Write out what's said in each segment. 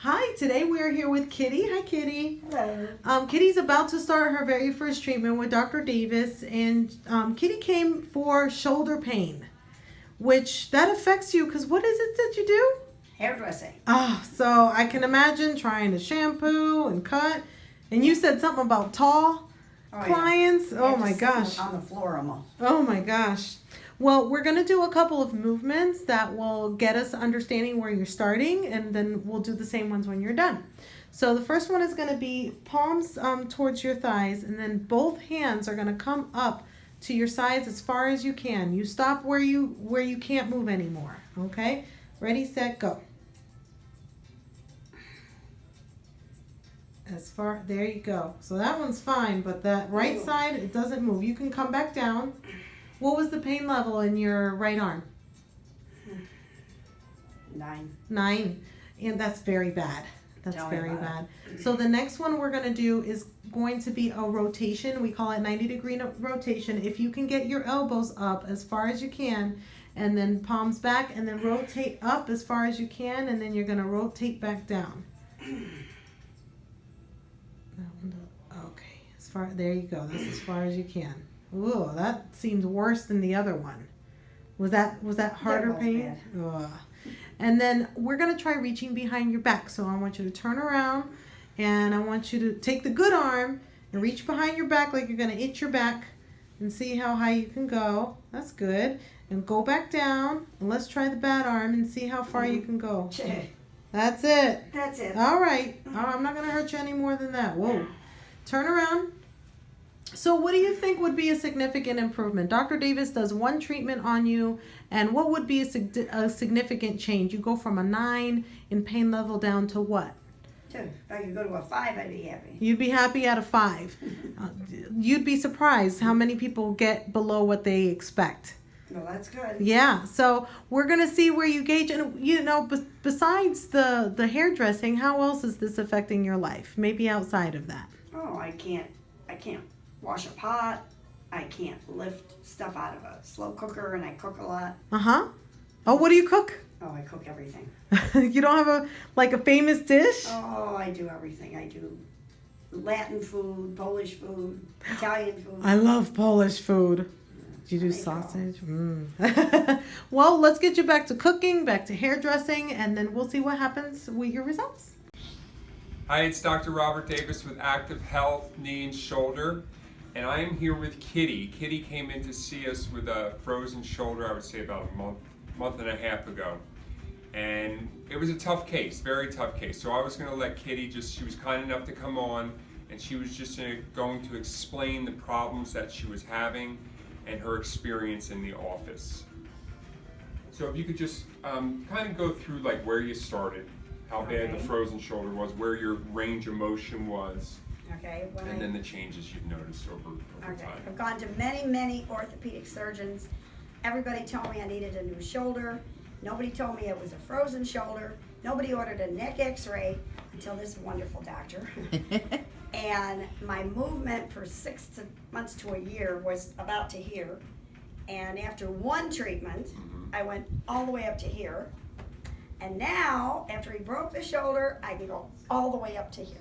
Hi, today we are here with Kitty. Hi, Kitty. Hello. Kitty's about to start her very first treatment with Dr. Davis, and Kitty came for shoulder pain, which that affects you because what is it that you do? Hairdressing. Oh, so I can imagine trying to shampoo and cut, and you said something about tall clients. Yeah. Oh my gosh. On the floor almost. Oh my gosh. Well, we're going to do a couple of movements that will get us understanding where you're starting, and then we'll do the same ones when you're done. So the first one is going to be palms towards your thighs, and then both hands are going to come up to your sides as far as you can. You stop where you can't move anymore, okay? Ready, set, go. There you go. So that one's fine, but that right side, it doesn't move. You can come back down. What was the pain level in your right arm? 9. 9. And that's very bad. That's very bad. So the next one we're going to do is going to be a rotation. We call it 90-degree rotation. If you can get your elbows up as far as you can, and then palms back, and then rotate up as far as you can, and then you're going to rotate back down. Okay, there you go. That's as far as you can. Ooh, that seems worse than the other one. Was that harder pain? Ugh. And then we're going to try reaching behind your back. So I want you to turn around, and I want you to take the good arm and reach behind your back like you're going to itch your back and see how high you can go. That's good. And go back down, and let's try the bad arm and see how far you can go. That's it. That's it. All right. Oh, I'm not going to hurt you any more than that. Whoa. Turn around. So what do you think would be a significant improvement? Dr. Davis does one treatment on you, and what would be a significant change? You go from a 9 in pain level down to what? 2. If I could go to a 5, I'd be happy. You'd be happy at a 5. You'd be surprised how many people get below what they expect. Well, that's good. Yeah, so we're going to see where you gauge. And, besides the hairdressing, how else is this affecting your life? Maybe outside of that. Oh, I can't wash a pot. I can't lift stuff out of a slow cooker, and I cook a lot. Uh-huh. Oh, what do you cook? Oh, I cook everything. You don't have a famous dish? Oh, I do everything. I do Latin food, Polish food, Italian food. I love Polish food. Do you do sausage? Well, let's get you back to cooking, back to hairdressing, and then we'll see what happens with your results. Hi, it's Dr. Robert Davis with Active Health, Knee and Shoulder, and I am here with Kitty. Kitty came in to see us with a frozen shoulder, I would say about a month and a half ago. And it was a tough case, very tough case. So I was going to let Kitty she was kind enough to come on, and she was just going to explain the problems that she was having and her experience in the office. So if you could just kind of go through like where you started, how bad the frozen shoulder was, where your range of motion was, Okay. and then the changes you've noticed over time. I've gone to many orthopedic surgeons. Everybody told me I needed a new shoulder. Nobody told me it was a frozen shoulder. Nobody ordered a neck x-ray until this wonderful doctor. And my movement for 6 months to a year was about to here. And after one treatment, I went all the way up to here. And now, after he broke the shoulder, I can go all the way up to here.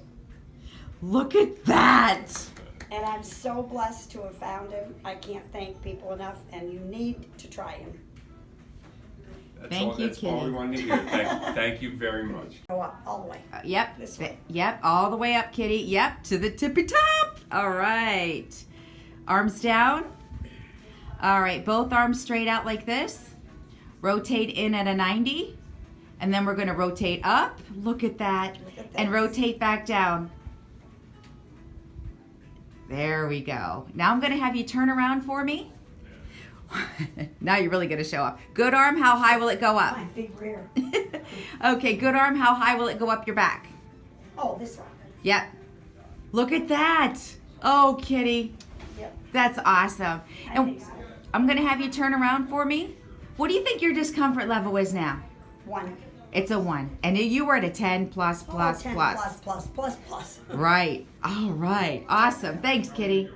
Look at that! And I'm so blessed to have found him. I can't thank people enough, and you need to try him. That's all we wanted to hear. Thank you very much. Go up, all the way. Yep. This way. Yep, all the way up, Kitty. Yep, to the tippy top. All right. Arms down. All right, both arms straight out like this. Rotate in at a 90. And then we're going to rotate up. Look at that. And rotate back down. There we go. Now I'm going to have you turn around for me. Now you're really going to show up. Good arm, how high will it go up? My big rear. Okay, good arm, how high will it go up your back? Oh, this one. Yep. Look at that. Oh, Kitty. Yep. That's awesome. I And think so. I'm going to have you turn around for me. What do you think your discomfort level is now? 1. It's a 1. And you were at a 10 plus. 10 plus. Right. All right. Awesome. Thanks, Kitty.